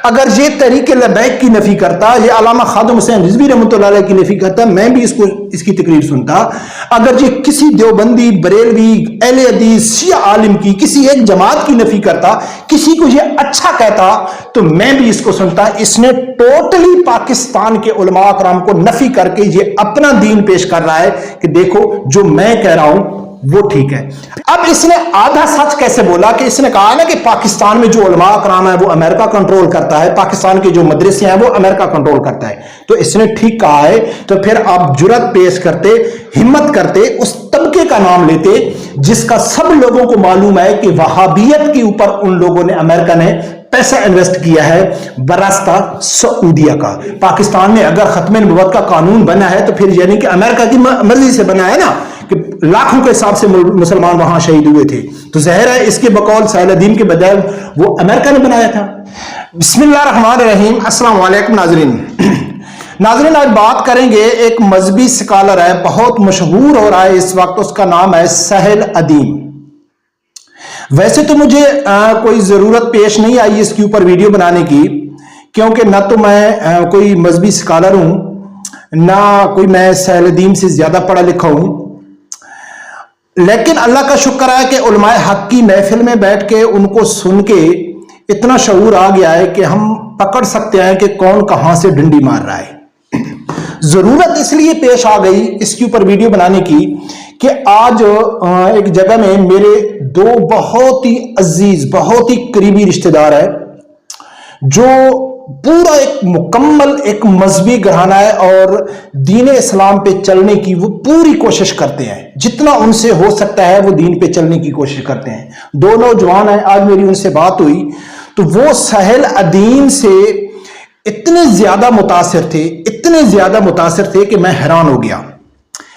اگر یہ تحریک لبیک کی نفی کرتا، یہ علامہ خادم حسین رضوی رحمۃ اللہ علیہ کی نفی کرتا، میں بھی اس کی تقریر سنتا۔ اگر یہ کسی دیوبندی، بریلوی، اہل حدیث، شیعہ عالم کی کسی ایک جماعت کی نفی کرتا، کسی کو یہ اچھا کہتا تو میں بھی اس کو سنتا۔ اس نے ٹوٹلی پاکستان کے علماء کرام کو نفی کر کے یہ اپنا دین پیش کر رہا ہے کہ دیکھو جو میں کہہ رہا ہوں وہ ٹھیک ہے۔ اب اس نے آدھا سچ کیسے بولا کہ اس نے کہا نا کہ پاکستان میں جو علماء کرام ہے وہ امریکہ کنٹرول کرتا ہے، پاکستان کے جو مدرسے ہیں وہ امریکہ کنٹرول کرتا ہے، تو اس نے ٹھیک کہا ہے۔ تو پھر آپ جرأت پیش کرتے، ہمت کرتے، اس طبقے کا نام لیتے جس کا سب لوگوں کو معلوم ہے کہ وہابیت کے اوپر ان لوگوں نے، امریکہ نے پیسہ انویسٹ کیا ہے براستہ سعودیہ کا۔ پاکستان میں اگر ختم نبوت کا قانون بنا ہے تو پھر یعنی کہ امریکہ کی مرضی سے بنا ہے نا، کہ لاکھوں کے حساب سے مسلمان وہاں شہید ہوئے تھے، تو ظاہر ہے اس کے بقول سہیل الدین کے بدل وہ امریکہ نے بنایا تھا۔ بسم اللہ الرحمن الرحیم۔ السلام علیکم ناظرین۔ ناظرین آج بات کریں گے، ایک مذہبی سکالر ہے، بہت مشہور ہو رہا ہے اس وقت، اس کا نام ہے سہیل الدین۔ ویسے تو مجھے کوئی ضرورت پیش نہیں آئی اس کے اوپر ویڈیو بنانے کی، کیونکہ نہ تو میں کوئی مذہبی سکالر ہوں، نہ کوئی میں سہیل الدین سے زیادہ پڑھا لکھا ہوں، لیکن اللہ کا شکر ہے کہ علماء حق کی محفل میں بیٹھ کے ان کو سن کے اتنا شعور آ گیا ہے کہ ہم پکڑ سکتے ہیں کہ کون کہاں سے ڈنڈی مار رہا ہے۔ ضرورت اس لیے پیش آ گئی اس کے اوپر ویڈیو بنانے کی کہ آج ایک جگہ میں میرے دو بہت ہی عزیز، بہت ہی قریبی رشتہ دار ہیں، جو پورا ایک مکمل ایک مذہبی گھرانہ ہے اور دین اسلام پہ چلنے کی وہ پوری کوشش کرتے ہیں، جتنا ان سے ہو سکتا ہے وہ دین پہ چلنے کی کوشش کرتے ہیں۔ دو نوجوان ہیں، آج میری ان سے بات ہوئی تو وہ سہیل الدین سے اتنے زیادہ متاثر تھے، اتنے زیادہ متاثر تھے کہ میں حیران ہو گیا۔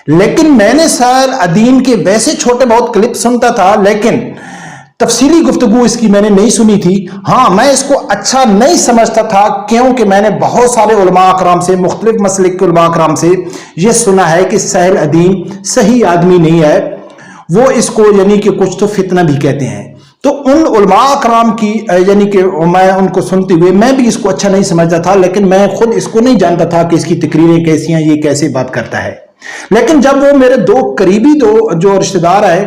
لیکن میں نے سہیل الدین کے ویسے چھوٹے بہت کلپ سنتا تھا، لیکن تفصیلی گفتگو اس کی میں نے نہیں سنی تھی۔ ہاں، میں اس کو اچھا نہیں سمجھتا تھا کیونکہ میں نے بہت سارے علماء اکرام سے، مختلف مسلک کے علماء اکرام سے یہ سنا ہے کہ سہیل الدین صحیح آدمی نہیں ہے، وہ اس کو یعنی کہ کچھ تو فتنہ بھی کہتے ہیں۔ تو ان علماء اکرام کی یعنی کہ میں ان کو سنتے ہوئے میں بھی اس کو اچھا نہیں سمجھتا تھا، لیکن میں خود اس کو نہیں جانتا تھا کہ اس کی تقریریں کیسی ہیں، یہ کیسے بات کرتا ہے۔ لیکن جب وہ میرے دو قریبی جو رشتہ دار ہیں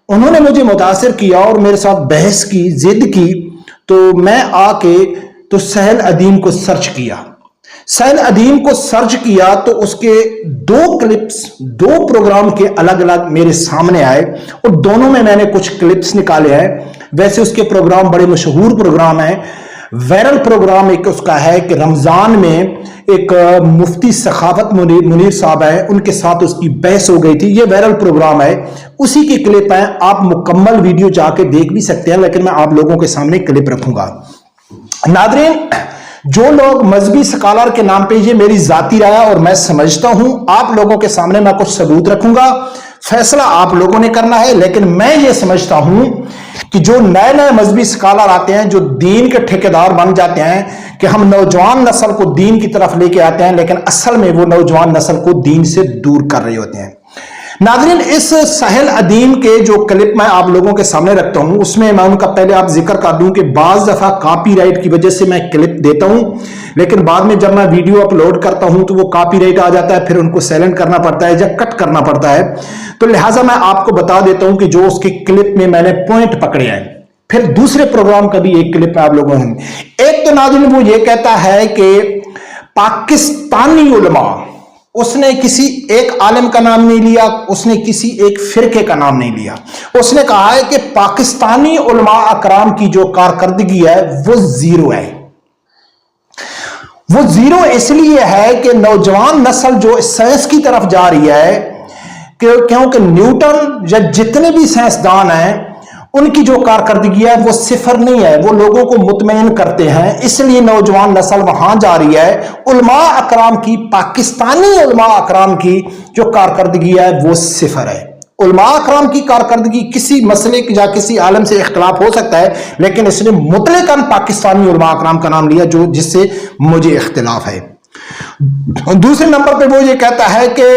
انہوں نے مجھے متاثر کیا اور میرے ساتھ بحث کی، ضد کی، تو میں آ کے تو سہیل الدین کو سرچ کیا۔ سہیل الدین کو سرچ کیا تو اس کے دو کلپس، دو پروگرام کے الگ الگ میرے سامنے آئے اور دونوں میں نے کچھ کلپس نکالے ہیں۔ ویسے اس کے پروگرام بڑے مشہور پروگرام ہیں۔ وائرل پروگرام ایک اس کا ہے کہ رمضان میں ایک مفتی ثقافت منیر صاحب ہے، ان کے ساتھ اس کی بحث ہو گئی تھی، یہ وائرل پروگرام ہے، اسی کی کلپ ہے۔ آپ مکمل ویڈیو جا کے دیکھ بھی سکتے ہیں، لیکن میں آپ لوگوں کے سامنے کلپ رکھوں گا۔ ناظرین، جو لوگ مذہبی سکالر کے نام پہ، یہ میری ذاتی رائے اور میں سمجھتا ہوں، آپ لوگوں کے سامنے میں کچھ ثبوت رکھوں گا، فیصلہ آپ لوگوں نے کرنا ہے، لیکن میں یہ سمجھتا ہوں کہ جو نئے نئے مذہبی سکالر آتے ہیں، جو دین کے ٹھیکیدار بن جاتے ہیں کہ ہم نوجوان نسل کو دین کی طرف لے کے آتے ہیں، لیکن اصل میں وہ نوجوان نسل کو دین سے دور کر رہے ہوتے ہیں۔ ناظرین، اس سہیل الدین کے جو کلپ میں آپ لوگوں کے سامنے رکھتا ہوں، اس میں ان کا پہلے آپ ذکر کر دوں کہ بعض دفعہ کاپی رائٹ کی وجہ سے میں کلپ دیتا ہوں، لیکن بعد میں جب میں ویڈیو اپلوڈ کرتا ہوں تو وہ کاپی رائٹ آ جاتا ہے، پھر ان کو سائلنٹ کرنا پڑتا ہے یا کٹ کرنا پڑتا ہے، تو لہٰذا میں آپ کو بتا دیتا ہوں کہ جو اس کے کلپ میں نے پوائنٹ پکڑے ہیں۔ پھر دوسرے پروگرام کا بھی ایک کلپ میں آپ لوگوں نے، ایک تو ناظرین وہ یہ کہتا ہے کہ پاکستانی علماء، اس نے کسی ایک عالم کا نام نہیں لیا، اس نے کسی ایک فرقے کا نام نہیں لیا، اس نے کہا ہے کہ پاکستانی علماء اکرام کی جو کارکردگی ہے وہ زیرو ہے۔ وہ زیرو اس لیے ہے کہ نوجوان نسل جو سائنس کی طرف جا رہی ہے، کیونکہ نیوٹن یا جتنے بھی سائنسدان ہیں ان کی جو کارکردگی ہے وہ صفر نہیں ہے، وہ لوگوں کو مطمئن کرتے ہیں، اس لیے نوجوان نسل وہاں جا رہی ہے۔ علماء اکرام کی، پاکستانی علماء اکرام کی جو کارکردگی ہے وہ صفر ہے۔ علماء اکرام کی کارکردگی کسی مسلک یا کسی عالم سے اختلاف ہو سکتا ہے، لیکن اس نے مطلقاً پاکستانی علماء اکرام کا نام لیا جس سے مجھے اختلاف ہے۔ دوسرے نمبر پہ وہ یہ کہتا ہے کہ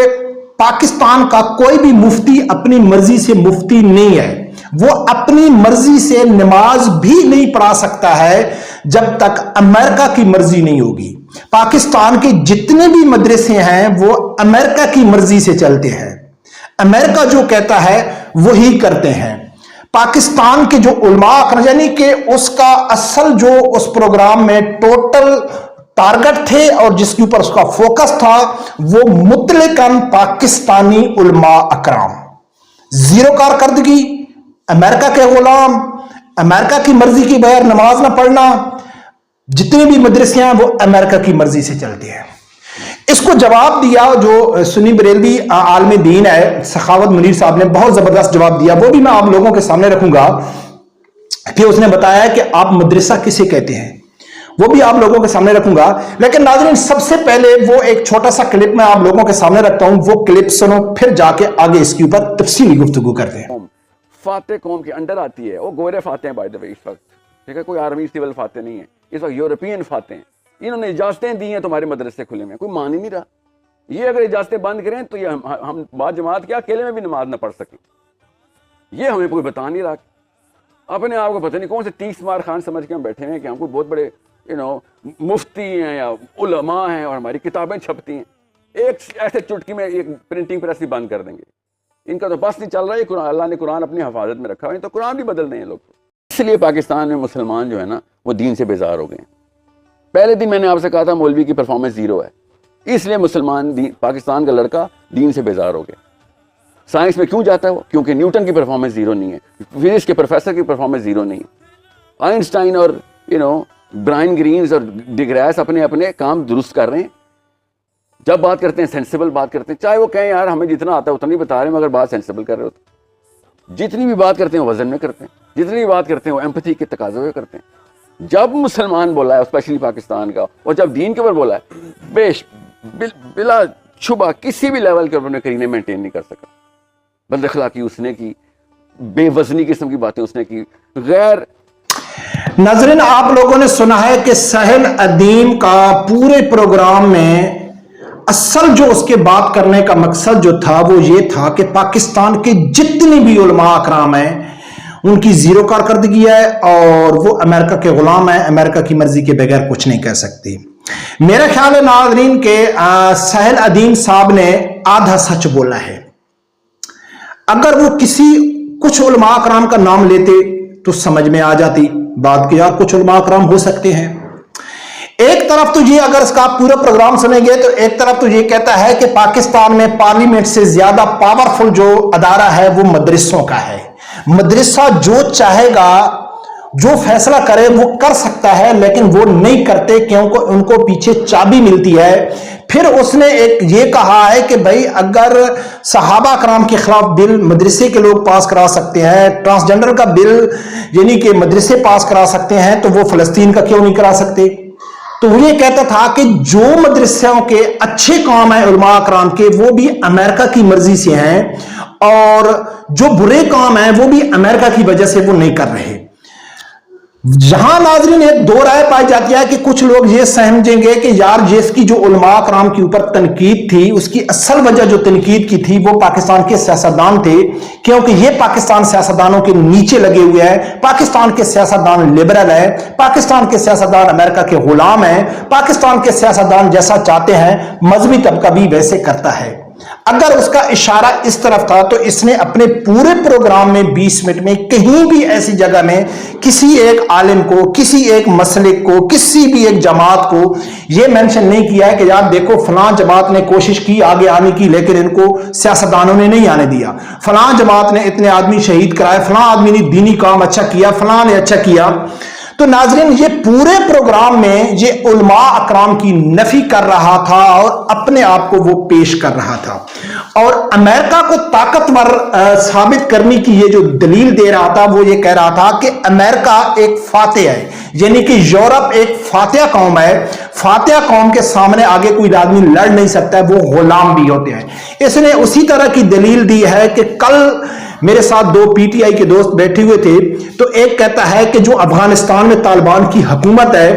پاکستان کا کوئی بھی مفتی اپنی مرضی سے مفتی نہیں ہے، وہ اپنی مرضی سے نماز بھی نہیں پڑھا سکتا ہے جب تک امریکہ کی مرضی نہیں ہوگی. پاکستان کے جتنے بھی مدرسے ہیں وہ امریکہ کی مرضی سے چلتے ہیں. امریکہ جو کہتا ہے وہی کرتے ہیں. پاکستان کے جو علماء یعنی کہ اس کا اصل جو اس پروگرام میں ٹوٹل ٹارگٹ تھے اور جس کے اوپر اس کا فوکس تھا وہ مطلقاً پاکستانی علماء اکرام. زیرو کارکردگی، امریکہ کے غلام، امریکہ کی مرضی کے بغیر نماز نہ پڑھنا، جتنے بھی مدرسے ہیں وہ امریکہ کی مرضی سے چلتے ہیں. اس کو جواب دیا جو سنی بریلوی عالم دین ہے سخاوت منیر صاحب نے، بہت زبردست جواب دیا، وہ بھی میں آپ لوگوں کے سامنے رکھوں گا. کہ اس نے بتایا کہ آپ مدرسہ کسے کہتے ہیں، وہ بھی آپ لوگوں کے سامنے رکھوں گا. لیکن ناظرین سب سے پہلے وہ ایک چھوٹا سا کلپ میں آپ لوگوں کے سامنے رکھتا ہوں، وہ کلپ سنو، پھر جا کے آگے اس کے اوپر تفصیلی گفتگو کرتے ہیں. فاتح قوم کے انڈر آتی ہے، وہ گورے فاتح ہیں بائی دا وے اس وقت، ٹھیک ہے، کوئی آرمی سول فاتح نہیں ہے اس وقت، یورپین فاتح ہیں. انہوں نے اجازتیں دی ہیں تمہارے مدرسے کھلے میں، کوئی مان ہی نہیں رہا. یہ اگر اجازتیں بند کریں تو یہ ہم بعد جماعت کیا اکیلے میں بھی نماز نہ پڑھ سکیں. یہ ہمیں کوئی بتا نہیں رہا. اپنے آپ کو پتہ نہیں کون سے تیس مار خان سمجھ کے ہم بیٹھے ہیں کہ ہم کو بہت بڑے مفتی ہیں یا علماء ہیں اور ہماری کتابیں چھپتی ہیں. ایک ایسے چٹکی میں ایک پرنٹنگ پریس بھی بند کر دیں گے. ان کا تو بس نہیں چل رہا ہے. اللہ نے قرآن اپنی حفاظت میں رکھا ہے تو قرآن بھی بدل دیں لوگ. اس لیے پاکستان میں مسلمان جو ہے نا وہ دین سے بیزار ہو گئے ہیں. پہلے دن میں نے آپ سے کہا تھا مولوی کی پرفارمنس زیرو ہے، اس لیے مسلمان پاکستان کا لڑکا دین سے بیزار ہو گیا. سائنس میں کیوں جاتا ہے وہ؟ کیونکہ نیوٹن کی پرفارمنس زیرو نہیں ہے، فزکس کے پروفیسر کی پرفارمنس زیرو نہیں ہے. آئنسٹائن اور برائن گرینز اور ڈگریس اپنے اپنے کام درست کر رہے ہیں. جب بات کرتے ہیں سینسیبل بات کرتے ہیں، چاہے وہ کہیں یار ہمیں جتنا آتا ہے اتنا نہیں بتا رہے ہیں، مگر بات سینسیبل کر رہے ہوتے. جتنی بھی بات کرتے ہیں وزن میں کرتے ہیں، جتنی بھی بات کرتے ہیں وہ ایمپتھی کے تقاضے میں کرتے ہیں. جب مسلمان بولا ہے اسپیشلی پاکستان کا، اور جب دین کے اوپر بولا ہے، بلا شبہ کسی بھی لیول کے اوپر کرینے مینٹین نہیں کر سکا. بد اخلاقی اس نے کی، بے وزنی قسم کی باتیں اس نے کی، غیر. ناظرین آپ لوگوں نے سنا ہے کہ سہل ادیم کا پورے پروگرام میں اصل جو اس کے بات کرنے کا مقصد جو تھا وہ یہ تھا کہ پاکستان کے جتنے بھی علماء اکرام ہیں ان کی زیرو کارکردگی ہے اور وہ امریکہ کے غلام ہیں، امریکہ کی مرضی کے بغیر کچھ نہیں کہہ سکتی. میرا خیال ہے ناظرین کہ سہل ادیم صاحب نے آدھا سچ بولا ہے. اگر وہ کچھ علماء اکرام کا نام لیتے تو سمجھ میں آ جاتی بات کہ یار کچھ علماء اکرام ہو سکتے ہیں. ایک طرف تو یہ اگر اس کا آپ پورا پروگرام سنیں گے تو ایک طرف تو یہ کہتا ہے کہ پاکستان میں پارلیمنٹ سے زیادہ پاورفل جو ادارہ ہے وہ مدرسوں کا ہے. مدرسہ جو چاہے گا جو فیصلہ کرے وہ کر سکتا ہے، لیکن وہ نہیں کرتے کیونکہ ان کو پیچھے چابی ملتی ہے. پھر اس نے ایک یہ کہا ہے کہ بھائی اگر صحابہ کرام کے خلاف بل مدرسے کے لوگ پاس کرا سکتے ہیں، ٹرانسجنڈر کا بل یعنی کہ مدرسے پاس کرا سکتے ہیں، تو وہ فلسطین کا کیوں نہیں کرا سکتے. تو وہ یہ کہتا تھا کہ جو مدرسوں کے اچھے کام ہیں علماء اکرام کے وہ بھی امریکہ کی مرضی سے ہیں اور جو برے کام ہیں وہ بھی امریکہ کی وجہ سے وہ نہیں کر رہے. جہاں ناظرین ایک دو رائے پائی جاتی ہے کہ کچھ لوگ یہ سمجھیں گے کہ یار جس کی جو علماء کرام کے اوپر تنقید تھی اس کی اصل وجہ جو تنقید کی تھی وہ پاکستان کے سیاستدان تھے، کیونکہ یہ پاکستان سیاستدانوں کے نیچے لگے ہوئے ہیں. پاکستان کے سیاستدان لبرل ہیں، پاکستان کے سیاستدان امریکہ کے غلام ہیں، پاکستان کے سیاستدان جیسا چاہتے ہیں مذہبی طبقہ بھی ویسے کرتا ہے. اگر اس کا اشارہ اس طرف تھا تو اس نے اپنے پورے پروگرام میں 20 منٹ میں کہیں بھی ایسی جگہ میں کسی ایک عالم کو، کسی ایک مسلک کو، کسی بھی ایک جماعت کو یہ مینشن نہیں کیا ہے کہ یار دیکھو فلاں جماعت نے کوشش کی آگے آنے کی لیکن ان کو سیاستدانوں نے نہیں آنے دیا، فلاں جماعت نے اتنے آدمی شہید کرائے، فلاں آدمی نے دینی کام اچھا کیا، فلاں نے اچھا کیا. تو ناظرین یہ پورے پروگرام میں یہ علماء اکرام کی نفی کر رہا تھا اور اپنے آپ کو وہ پیش کر رہا تھا اور امریکہ کو طاقتور ثابت کرنے کی یہ جو دلیل دے رہا تھا وہ یہ کہہ رہا تھا کہ امریکہ ایک فاتح ہے، یعنی کہ یورپ ایک فاتح قوم ہے، فاتح قوم کے سامنے آگے کوئی آدمی لڑ نہیں سکتا ہے، وہ غلام بھی ہوتے ہیں. اس نے اسی طرح کی دلیل دی ہے کہ کل میرے ساتھ دو پی ٹی آئی کے دوست بیٹھے ہوئے تھے، تو ایک کہتا ہے کہ جو افغانستان میں طالبان کی حکومت ہے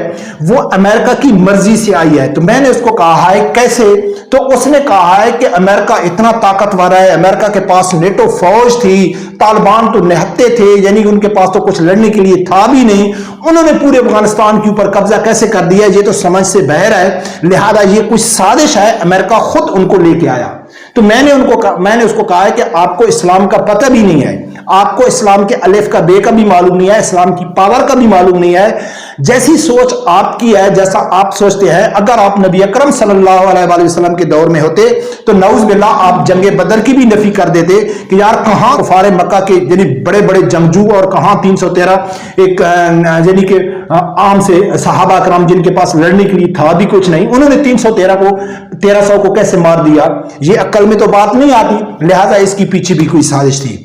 وہ امریکہ کی مرضی سے آئی ہے. تو میں نے اس کو کہا ہے کیسے؟ تو اس نے کہا ہے کہ امریکہ اتنا طاقتور ہے، امریکہ کے پاس نیٹو فوج تھی، طالبان تو نہتے تھے، یعنی ان کے پاس تو کچھ لڑنے کے لیے تھا بھی نہیں، انہوں نے پورے افغانستان کے اوپر قبضہ کیسے کر دیا؟ یہ تو سمجھ سے باہر ہے، لہذا یہ کچھ سازش ہے، امریکہ خود ان کو لے کے آیا. تو میں نے اس کو کہا ہے کہ آپ کو اسلام کا پتہ بھی نہیں ہے، آپ کو اسلام کے الف کا بے کا بھی معلوم نہیں ہے، اسلام کی پاور کا بھی معلوم نہیں ہے. جیسی سوچ آپ کی ہے، جیسا آپ سوچتے ہیں، اگر آپ نبی اکرم صلی اللہ علیہ وآلہ وسلم کے دور میں ہوتے تو نعوذ باللہ آپ جنگ بدر کی بھی نفی کر دیتے کہ یار کہاں کفار مکہ کے یعنی بڑے بڑے جنگجو اور کہاں 313 ایک یعنی کہ عام سے صحابہ کرام جن کے پاس لڑنے کے لیے تھا بھی کچھ نہیں، انہوں نے 1300 کو کیسے مار دیا؟ یہ عقل میں تو بات نہیں آتی، لہذا اس کی پیچھے بھی کوئی سازش تھی.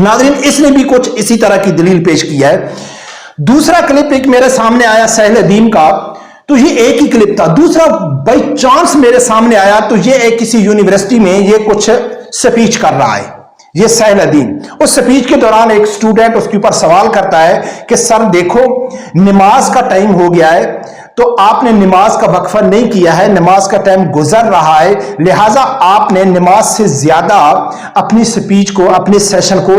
ناظرین، اس نے بھی کچھ اسی طرح کی دلیل پیش کی ہے. دوسرا کلپ ایک میرے سامنے آیا سہل الدین کا، تو یہ ایک ہی کلپ تھا. دوسرا بائی چانس میرے سامنے آیا تو یہ ایک کسی یونیورسٹی میں یہ کچھ سپیچ کر رہا ہے، یہ سہل الدین. اس سپیچ کے دوران ایک سٹوڈنٹ اس کے اوپر سوال کرتا ہے کہ سر دیکھو نماز کا ٹائم ہو گیا ہے، تو آپ نے نماز کا وقفہ نہیں کیا ہے، نماز کا ٹائم گزر رہا ہے، لہٰذا آپ نے نماز سے زیادہ اپنی سپیچ کو، اپنے سیشن کو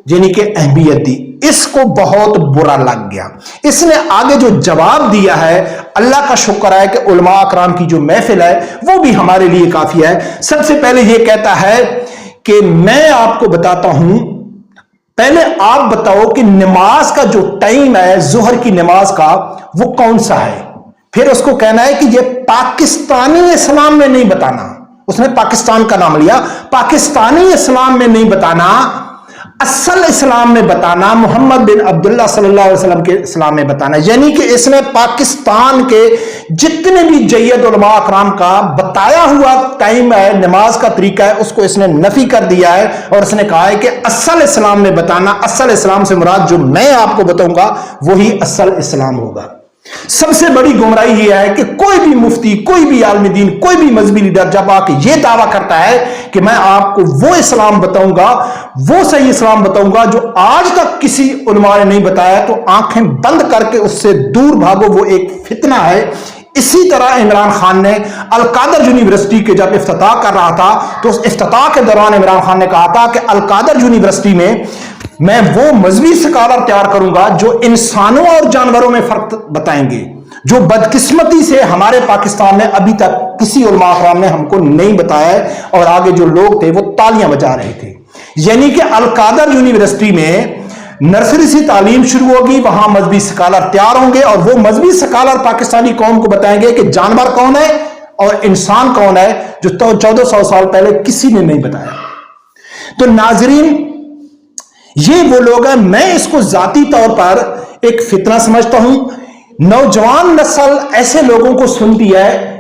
یعنی کہ اہمیت دی. اس کو بہت برا لگ گیا. اس نے آگے جو جواب دیا ہے، اللہ کا شکر ہے کہ علماء اکرام کی جو محفل ہے وہ بھی ہمارے لیے کافی ہے. سب سے پہلے یہ کہتا ہے کہ میں آپ کو بتاتا ہوں، پہلے آپ بتاؤ کہ نماز کا جو ٹائم ہے ظہر کی نماز کا وہ کون سا ہے. پھر اس کو کہنا ہے کہ یہ پاکستانی اسلام میں نہیں بتانا، اس نے پاکستان کا نام لیا، پاکستانی اسلام میں نہیں بتانا، اصل اسلام میں بتانا، محمد بن عبداللہ صلی اللہ علیہ وسلم کے اسلام میں بتانا. یعنی کہ اس نے پاکستان کے جتنے بھی جید علماء اکرام کا بتایا ہوا ٹائم ہے، نماز کا طریقہ ہے، اس کو اس نے نفی کر دیا ہے اور اس نے کہا ہے کہ اصل اسلام میں بتانا. اصل اسلام سے مراد جو میں آپ کو بتاؤں گا وہی اصل اسلام ہوگا. سب سے بڑی گمراہی یہ ہے کہ کوئی بھی مفتی، کوئی بھی عالم دین، کوئی بھی مذہبی لیڈر جب آ کے یہ دعویٰ کرتا ہے کہ میں آپ کو وہ اسلام بتاؤں گا، وہ صحیح اسلام بتاؤں گا جو آج تک کسی علماء نے نہیں بتایا، تو آنکھیں بند کر کے اس سے دور بھاگو، وہ ایک فتنہ ہے. اسی طرح عمران خان نے القادر یونیورسٹی کے جب افتتاح کر رہا تھا تو اس افتتاح کے دوران عمران خان نے کہا تھا کہ القادر یونیورسٹی میں وہ مذہبی سکالر تیار کروں گا جو انسانوں اور جانوروں میں فرق بتائیں گے، جو بدقسمتی سے ہمارے پاکستان میں ابھی تک کسی علماء اکرام نے ہم کو نہیں بتایا ہے، اور آگے جو لوگ تھے وہ تالیاں بجا رہے تھے. یعنی کہ القادر یونیورسٹی میں نرسری سے تعلیم شروع ہوگی، وہاں مذہبی سکالر تیار ہوں گے، اور وہ مذہبی سکالر پاکستانی قوم کو بتائیں گے کہ جانور کون ہے اور انسان کون ہے، جو 1400 سال پہلے کسی نے نہیں بتایا. تو ناظرین، یہ وہ لوگ ہیں، میں اس کو ذاتی طور پر ایک فتنہ سمجھتا ہوں. نوجوان نسل ایسے لوگوں کو سنتی ہے،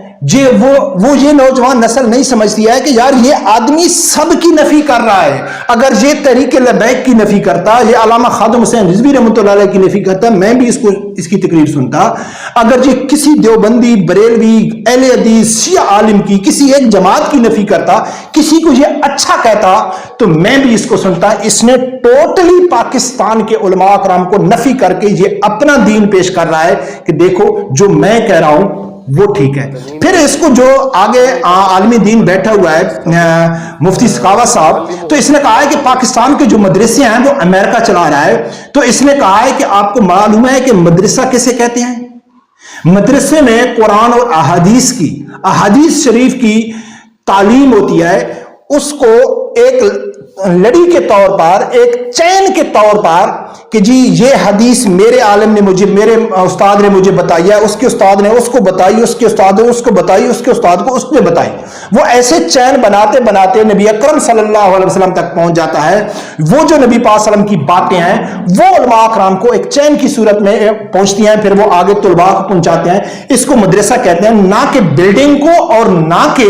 وہ یہ نوجوان نسل نہیں سمجھتی ہے کہ یار یہ آدمی سب کی نفی کر رہا ہے. اگر یہ تحریک لبیک کی نفی کرتا، یہ علامہ خادم حسین رضوی رحمۃ اللہ علیہ کی نفی کرتا، میں بھی اس کی تقریر سنتا. اگر یہ کسی دیوبندی، بریلوی، اہل حدیث، شیعہ عالم کی کسی ایک جماعت کی نفی کرتا، کسی کو یہ اچھا کہتا، تو میں بھی اس کو سنتا. اس نے ٹوٹلی پاکستان کے علماء اکرام کو نفی کر کے یہ اپنا دین پیش کر رہا ہے کہ دیکھو جو میں کہہ رہا ہوں وہ ٹھیک ہے. پھر اس کو جو آگے عالمی دین بیٹھا ہوا ہے مفتی سکھاوت صاحب، تو اس نے کہا ہے کہ پاکستان کے جو مدرسے ہیں وہ امریکہ چلا رہا ہے. تو اس نے کہا ہے کہ آپ کو معلوم ہے کہ مدرسہ کیسے کہتے ہیں؟ مدرسے میں قرآن اور احادیث شریف کی تعلیم ہوتی ہے، اس کو ایک لڑی کے طور پر، ایک چین کے طور پر کہ جی یہ حدیث میرے عالم نے مجھے، میرے استاد نے مجھے بتائی ہے، اس کے استاد نے اس کو بتائی، اس کے استاد نے اس کو بتائی، اس کے استاد کو اس نے بتائی. وہ ایسے چین بناتے بناتے نبی اکرم صلی اللہ علیہ وسلم تک پہنچ جاتا ہے. وہ جو نبی پاک صلی اللہ علیہ وسلم کی باتیں ہیں وہ علماء اکرام کو ایک چین کی صورت میں پہنچتی ہیں، پھر وہ آگے طلباء کو پہنچاتے ہیں. اس کو مدرسہ کہتے ہیں، نہ کہ بلڈنگ کو اور نہ کہ